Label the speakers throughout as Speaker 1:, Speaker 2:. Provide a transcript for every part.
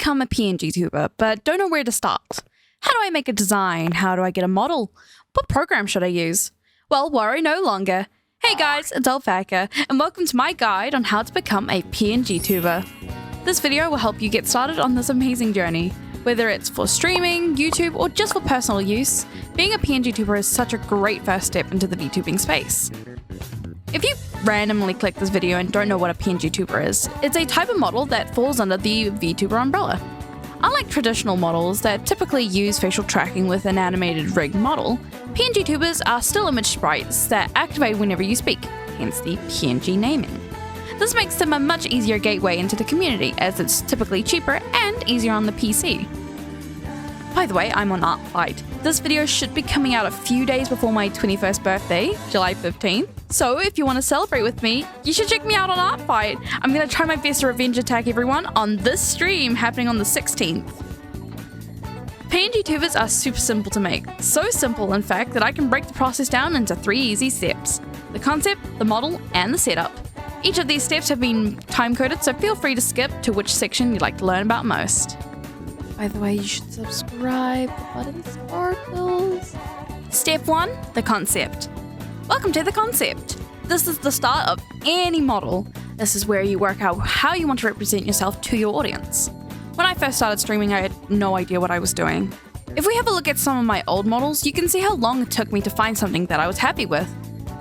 Speaker 1: become a PNG tuber, but don't know where to start. How do I make a design? How do I get a model? What program should I use? Well, worry no longer. Hey guys, it's Alpaca, and welcome to my guide on how to become a PNG tuber. This video will help you get started on this amazing journey. Whether it's for streaming, YouTube, or just for personal use, being a PNG tuber is such a great first step into the VTubing space. If you randomly click this video and don't know what a PNG tuber is, it's a type of model that falls under the VTuber umbrella. Unlike traditional models that typically use facial tracking with an animated rigged model, PNG tubers are still image sprites that activate whenever you speak, hence the PNG naming. This makes them a much easier gateway into the community, as it's typically cheaper and easier on the PC. By the way, I'm on ArtFight. This video should be coming out a few days before my 21st birthday, July 15th. So if you want to celebrate with me, you should check me out on ArtFight. I'm going to try my best to revenge attack everyone on this stream happening on the 16th. PNG tubers are super simple to make. So simple, in fact, that I can break the process down into 3 easy steps: the concept, the model, and the setup. Each of these steps have been time-coded, so feel free to skip to which section you'd like to learn about most. By the way, you should subscribe, the button sparkles. Step 1, the concept. Welcome to the concept. This is the start of any model. This is where you work out how you want to represent yourself to your audience. When I first started streaming, I had no idea what I was doing. If we have a look at some of my old models, you can see how long it took me to find something that I was happy with.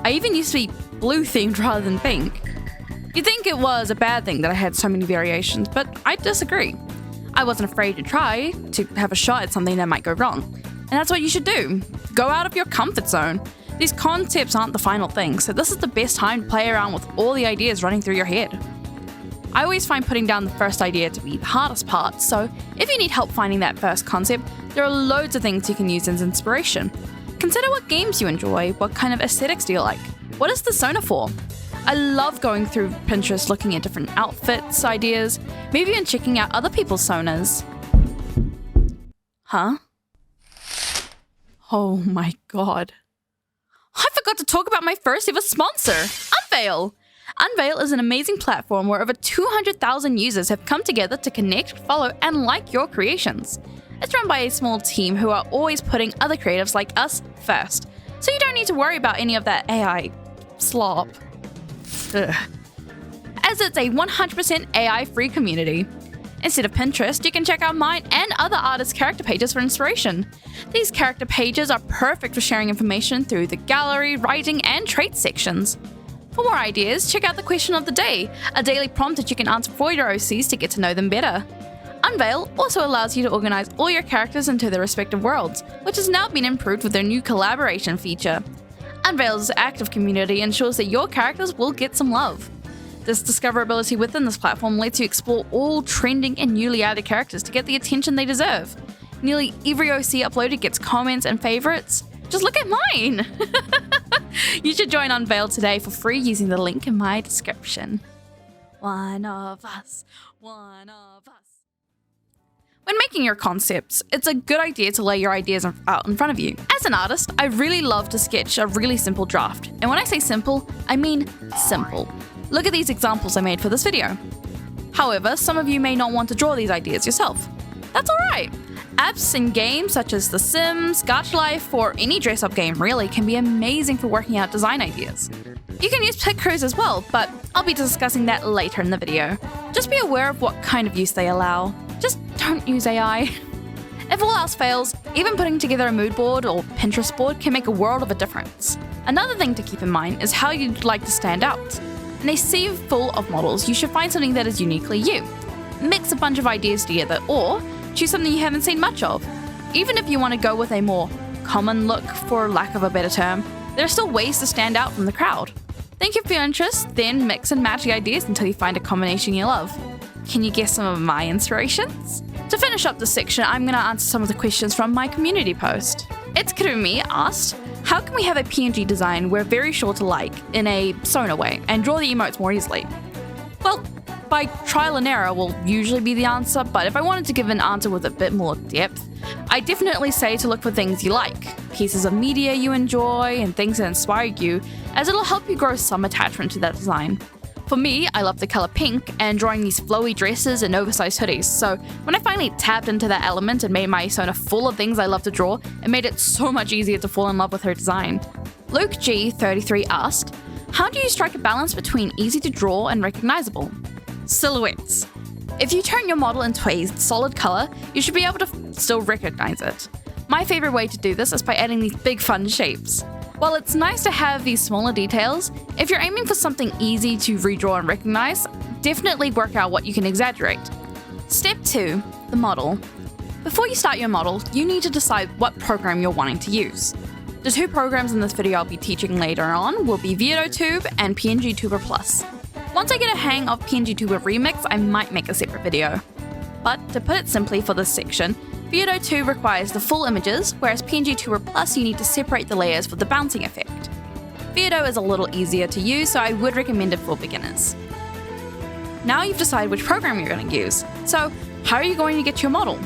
Speaker 1: I even used to be blue themed rather than pink. You'd think it was a bad thing that I had so many variations, but I disagree. I wasn't afraid to try, to have a shot at something that might go wrong. And that's what you should do. Go out of your comfort zone. These concepts aren't the final thing, so this is the best time to play around with all the ideas running through your head. I always find putting down the first idea to be the hardest part, so if you need help finding that first concept, there are loads of things you can use as inspiration. Consider what games you enjoy, what kind of aesthetics do you like, what is the Sona for? I love going through Pinterest looking at different outfits, ideas, maybe even checking out other people's Sonas. Huh? Oh my god. I forgot to talk about my first ever sponsor, Unveil! Unveil is an amazing platform where over 200,000 users have come together to connect, follow, and like your creations. It's run by a small team who are always putting other creatives like us first, so you don't need to worry about any of that AI slop. Ugh. As it's a 100% AI-free community. Instead of Pinterest, you can check out mine and other artists' character pages for inspiration. These character pages are perfect for sharing information through the gallery, writing, and traits sections. For more ideas, check out the question of the day, a daily prompt that you can answer for your OCs to get to know them better. Unveil also allows you to organize all your characters into their respective worlds, which has now been improved with their new collaboration feature. Unveil's active community ensures that your characters will get some love. This discoverability within this platform lets you explore all trending and newly added characters to get the attention they deserve. Nearly every OC uploaded gets comments and favorites. Just look at mine! You should join Unveil today for free using the link in my description. One of us, one of us. When making your concepts, it's a good idea to lay your ideas out in front of you. As an artist, I really love to sketch a really simple draft. And when I say simple, I mean simple. Look at these examples I made for this video. However, some of you may not want to draw these ideas yourself. That's alright. Apps and games such as The Sims, Gacha Life, or any dress-up game really can be amazing for working out design ideas. You can use pictures as well, but I'll be discussing that later in the video. Just be aware of what kind of use they allow. Just don't use AI. If all else fails, even putting together a mood board or Pinterest board can make a world of a difference. Another thing to keep in mind is how you'd like to stand out. In a sea full of models, you should find something that is uniquely you. Mix a bunch of ideas together, or choose something you haven't seen much of. Even if you want to go with a more common look, for lack of a better term, there are still ways to stand out from the crowd. Think of your interests, then mix and match the ideas until you find a combination you love. Can you guess some of my inspirations? To finish up this section, I'm going to answer some of the questions from my community post. It's Kurumi asked, how can we have a PNG design we're very sure to like, in a Sona way, and draw the emotes more easily? Well, by trial and error will usually be the answer, but if I wanted to give an answer with a bit more depth, I definitely say to look for things you like, pieces of media you enjoy, and things that inspire you, as it'll help you grow some attachment to that design. For me, I love the color pink and drawing these flowy dresses and oversized hoodies, so when I finally tapped into that element and made my Sona full of things I love to draw, it made it so much easier to fall in love with her design. Luke G33 asked, how do you strike a balance between easy to draw and recognizable? Silhouettes. If you turn your model into a solid color, you should be able to still recognize it. My favorite way to do this is by adding these big fun shapes. While it's nice to have these smaller details, if you're aiming for something easy to redraw and recognize, definitely work out what you can exaggerate. Step 2. The model. Before you start your model, you need to decide what program you're wanting to use. The 2 programs in this video I'll be teaching later on will be Veado and PNGtuber Plus. Once I get a hang of PNGtuber Remix, I might make a separate video. But to put it simply for this section, Veado requires the full images, whereas PNGtuber Plus you need to separate the layers for the bouncing effect. Veado is a little easier to use, so I would recommend it for beginners. Now you've decided which program you're going to use, so how are you going to get your model?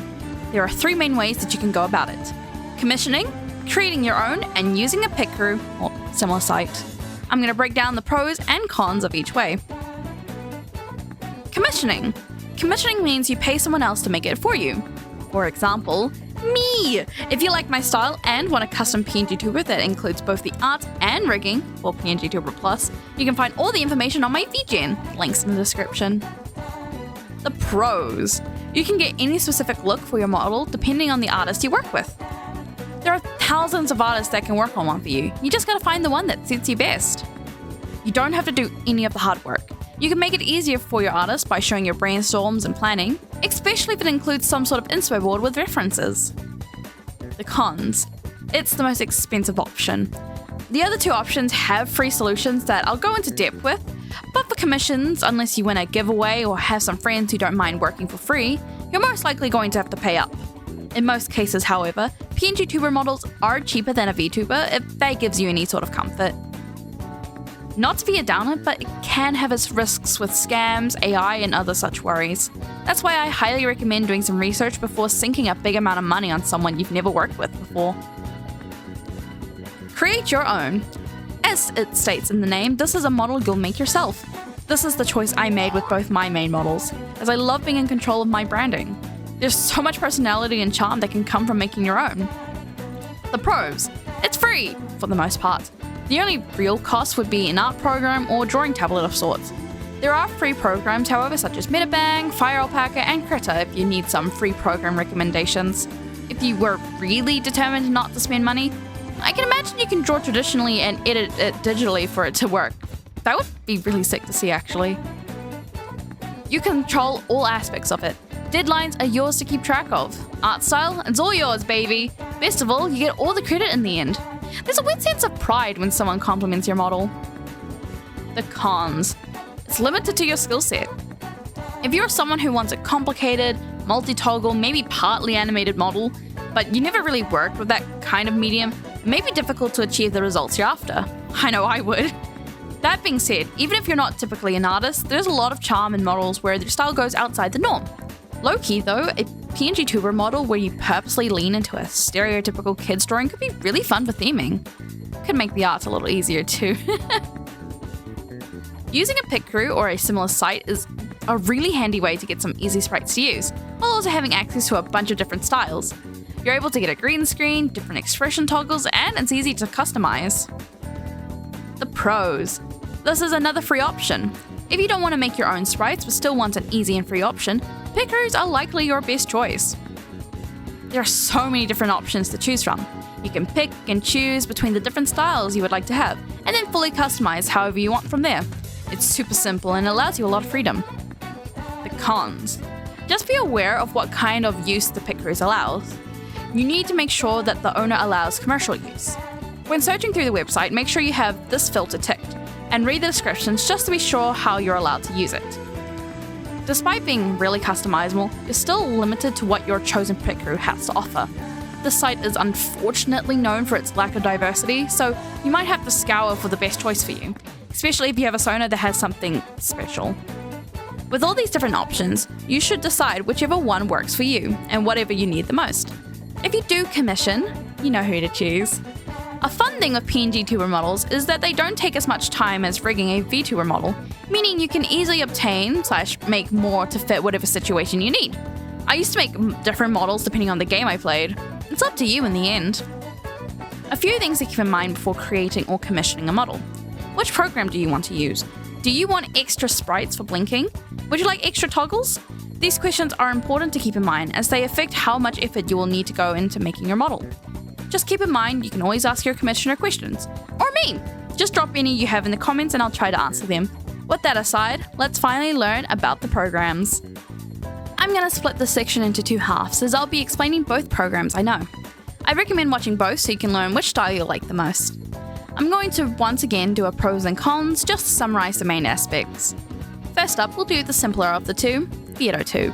Speaker 1: There are 3 main ways that you can go about it: commissioning, creating your own, and using a pick crew or similar site. I'm going to break down the pros and cons of each way. Commissioning. Commissioning means you pay someone else to make it for you. For example, me! If you like my style and want a custom PNGtuber that includes both the art and rigging for PNGtuber Plus, you can find all the information on my VGen, links in the description. The pros. You can get any specific look for your model depending on the artist you work with. There are thousands of artists that can work on one for you. You just gotta find the one that suits you best. You don't have to do any of the hard work. You can make it easier for your artist by showing your brainstorms and planning, especially if it includes some sort of inspo board with references. The cons. It's the most expensive option. The other 2 options have free solutions that I'll go into depth with, but for commissions, unless you win a giveaway or have some friends who don't mind working for free, you're most likely going to have to pay up. In most cases, however, PNGtuber models are cheaper than a VTuber if that gives you any sort of comfort. Not to be a downer, but it can have its risks with scams, AI, and other such worries. That's why I highly recommend doing some research before sinking a big amount of money on someone you've never worked with before. Create your own. As it states in the name, this is a model you'll make yourself. This is the choice I made with both my main models, as I love being in control of my branding. There's so much personality and charm that can come from making your own. The pros. It's free, for the most part. The only real cost would be an art program or drawing tablet of sorts. There are free programs, however, such as Metabang, Fire Alpaca, and Krita if you need some free program recommendations. If you were really determined not to spend money, I can imagine you can draw traditionally and edit it digitally for it to work. That would be really sick to see, actually. You control all aspects of it. Deadlines are yours to keep track of. Art style, it's all yours, baby. Best of all, you get all the credit in the end. There's a weird sense of pride when someone compliments your model. The cons. It's limited to your skill set. If you're someone who wants a complicated, multi-toggle, maybe partly animated model, but you never really worked with that kind of medium, it may be difficult to achieve the results you're after. I know I would. That being said, even if you're not typically an artist, there's a lot of charm in models where their style goes outside the norm. Low-key though, a PNGtuber model where you purposely lean into a stereotypical kid's drawing could be really fun for theming. Could make the art a little easier too. Using a pick crew or a similar site is a really handy way to get some easy sprites to use, while also having access to a bunch of different styles. You're able to get a green screen, different expression toggles, and it's easy to customize. The pros. This is another free option. If you don't want to make your own sprites but still want an easy and free option, pick crews are likely your best choice. There are so many different options to choose from. You can pick and choose between the different styles you would like to have, and then fully customize however you want from there. It's super simple and allows you a lot of freedom. The cons. Just be aware of what kind of use the pick crews allows. You need to make sure that the owner allows commercial use. When searching through the website, make sure you have this filter ticked, and read the descriptions just to be sure how you're allowed to use it. Despite being really customizable, you're still limited to what your chosen pick crew has to offer. This site is unfortunately known for its lack of diversity, so you might have to scour for the best choice for you, especially if you have a Sona that has something special. With all these different options, you should decide whichever one works for you and whatever you need the most. If you do commission, you know who to choose. A fun thing with PNGtuber models is that they don't take as much time as rigging a VTuber model, meaning you can easily obtain / make more to fit whatever situation you need. I used to make different models depending on the game I played. It's up to you in the end. A few things to keep in mind before creating or commissioning a model. Which program do you want to use? Do you want extra sprites for blinking? Would you like extra toggles? These questions are important to keep in mind as they affect how much effort you will need to go into making your model. Just keep in mind you can always ask your commissioner questions. Or me! Just drop any you have in the comments and I'll try to answer them. With that aside, let's finally learn about the programs. I'm going to split this section into two halves as I'll be explaining both programs I know. I recommend watching both so you can learn which style you like the most. I'm going to once again do a pros and cons just to summarize the main aspects. First up, we'll do the simpler of the two, VeadoTube.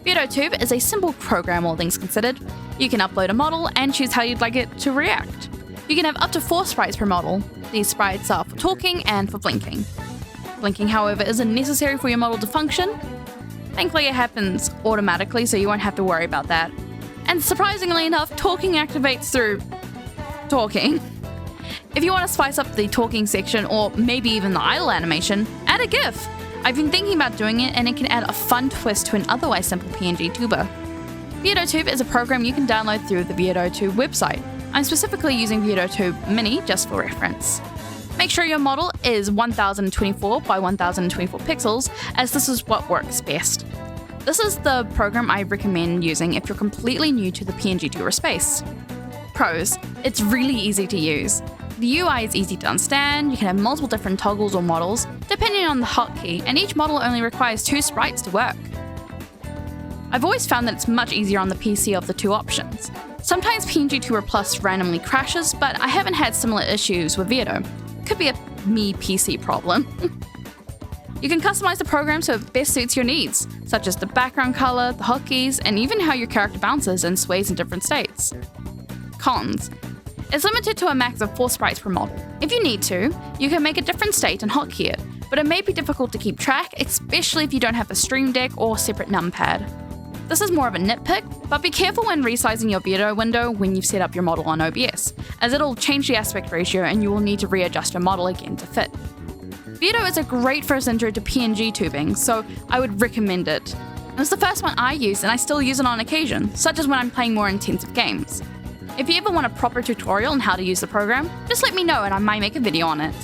Speaker 1: VeadoTube is a simple program all things considered. You can upload a model and choose how you'd like it to react. You can have up to 4 sprites per model. These sprites are for talking and for blinking. Blinking, however, isn't necessary for your model to function. Thankfully, it happens automatically, so you won't have to worry about that. And surprisingly enough, talking activates through talking. If you want to spice up the talking section, or maybe even the idle animation, add a GIF. I've been thinking about doing it, and it can add a fun twist to an otherwise simple PNG tuber. VeadoTube is a program you can download through the VeadoTube website. I'm specifically using VeadoTube Mini just for reference. Make sure your model is 1024 by 1024 pixels, as this is what works best. This is the program I recommend using if you're completely new to the PNGtuber space. Pros: it's really easy to use. The UI is easy to understand, you can have multiple different toggles or models, depending on the hotkey, and each model only requires 2 sprites to work. I've always found that it's much easier on the PC of the 2 options. Sometimes PNGtuber Plus randomly crashes, but I haven't had similar issues with Veado. Could be a me PC problem. You can customize the program so it best suits your needs, such as the background color, the hotkeys, and even how your character bounces and sways in different states. Cons: it's limited to a max of 4 sprites per model. If you need to, you can make a different state and hotkey it, but it may be difficult to keep track, especially if you don't have a Stream Deck or separate numpad. This is more of a nitpick, but be careful when resizing your Veado window when you've set up your model on OBS, as it'll change the aspect ratio and you will need to readjust your model again to fit. Veado is a great first intro to PNG tubing, so I would recommend it. It was the first one I used and I still use it on occasion, such as when I'm playing more intensive games. If you ever want a proper tutorial on how to use the program, just let me know and I might make a video on it.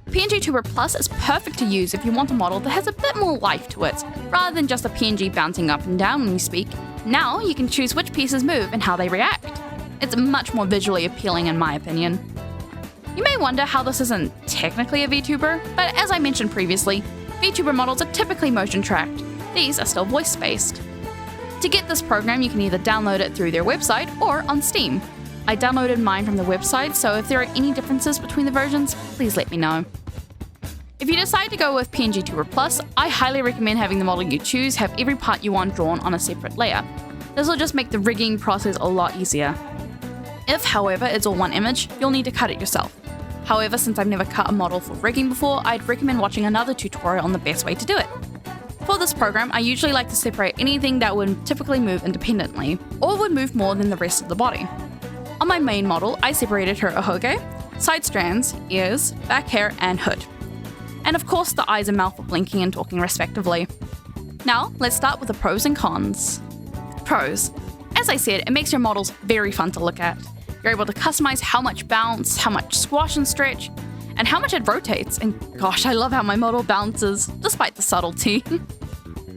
Speaker 1: PNGtuber Plus is perfect to use if you want a model that has a bit more life to it, rather than just a PNG bouncing up and down when you speak. Now you can choose which pieces move and how they react. It's much more visually appealing in my opinion. You may wonder how this isn't technically a VTuber, but as I mentioned previously, VTuber models are typically motion tracked. These are still voice based. To get this program, you can either download it through their website or on Steam. I downloaded mine from the website, so if there are any differences between the versions, please let me know. If you decide to go with PNGtuber Plus, I highly recommend having the model you choose have every part you want drawn on a separate layer. This will just make the rigging process a lot easier. If, however, it's all one image, you'll need to cut it yourself. However, since I've never cut a model for rigging before, I'd recommend watching another tutorial on the best way to do it. For this program, I usually like to separate anything that would typically move independently, or would move more than the rest of the body. On my main model, I separated her ahoge, side strands, ears, back hair, and hood. And of course the eyes and mouth for blinking and talking respectively. Now, let's start with the pros and cons. Pros: as I said, it makes your models very fun to look at. You're able to customize how much bounce, how much squash and stretch, and how much it rotates, and gosh, I love how my model bounces, despite the subtlety.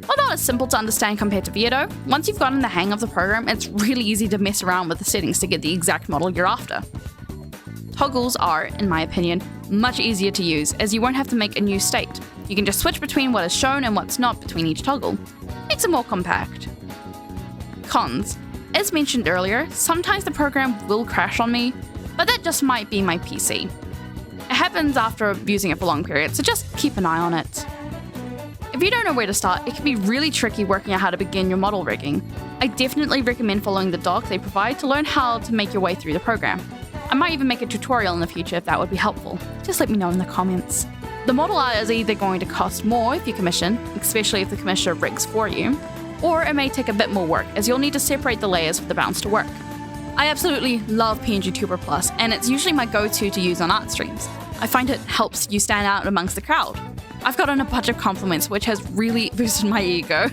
Speaker 1: Although it's simple to understand compared to Veado, once you've gotten the hang of the program, it's really easy to mess around with the settings to get the exact model you're after. Toggles are, in my opinion, much easier to use, as you won't have to make a new state. You can just switch between what is shown and what's not between each toggle. Makes it more compact. Cons: as mentioned earlier, sometimes the program will crash on me, but that just might be my PC. It happens after using it for long periods, so just keep an eye on it. If you don't know where to start, it can be really tricky working out how to begin your model rigging. I definitely recommend following the doc they provide to learn how to make your way through the program. I might even make a tutorial in the future if that would be helpful. Just let me know in the comments. The model art is either going to cost more if you commission, especially if the commissioner rigs for you, or it may take a bit more work as you'll need to separate the layers for the bounce to work. I absolutely love PNGtuber Plus, and it's usually my go-to to use on art streams. I find it helps you stand out amongst the crowd. I've gotten a bunch of compliments, which has really boosted my ego.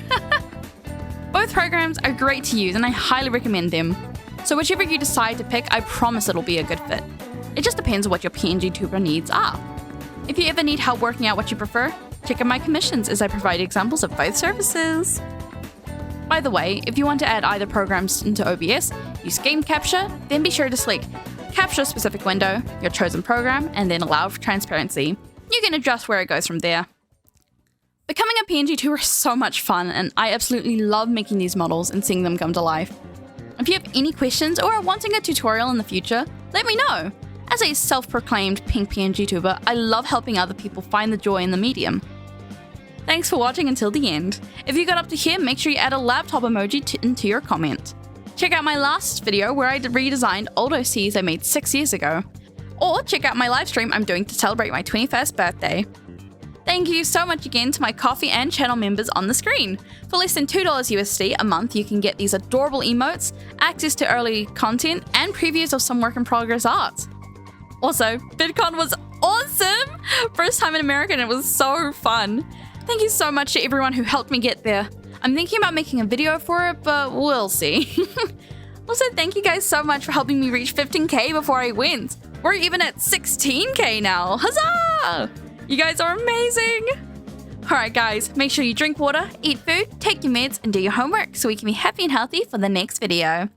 Speaker 1: Both programs are great to use, and I highly recommend them. So whichever you decide to pick, I promise it'll be a good fit. It just depends on what your PNGtuber needs are. If you ever need help working out what you prefer, check out my commissions as I provide examples of both services. By the way, if you want to add either programs into OBS, use Game Capture, then be sure to select Capture a specific window, your chosen program, and then allow for transparency. You can adjust where it goes from there. Becoming a PNGtuber is so much fun, and I absolutely love making these models and seeing them come to life. If you have any questions or are wanting a tutorial in the future, let me know. As a self-proclaimed pink PNGtuber, I love helping other people find the joy in the medium. Thanks for watching until the end. If you got up to here, make sure you add a laptop emoji into your comment. Check out my last video where I redesigned old OCs I made 6 years ago. Or check out my live stream I'm doing to celebrate my 21st birthday. Thank you so much again to my Ko-fi and channel members on the screen. For less than $2 USD a month, you can get these adorable emotes, access to early content, and previews of some work-in-progress art. Also, VidCon was awesome! First time in America and it was so fun. Thank you so much to everyone who helped me get there. I'm thinking about making a video for it, but we'll see. Also, thank you guys so much for helping me reach 15K before I went. We're even at 16K now. Huzzah! You guys are amazing! Alright guys, make sure you drink water, eat food, take your meds, and do your homework so we can be happy and healthy for the next video.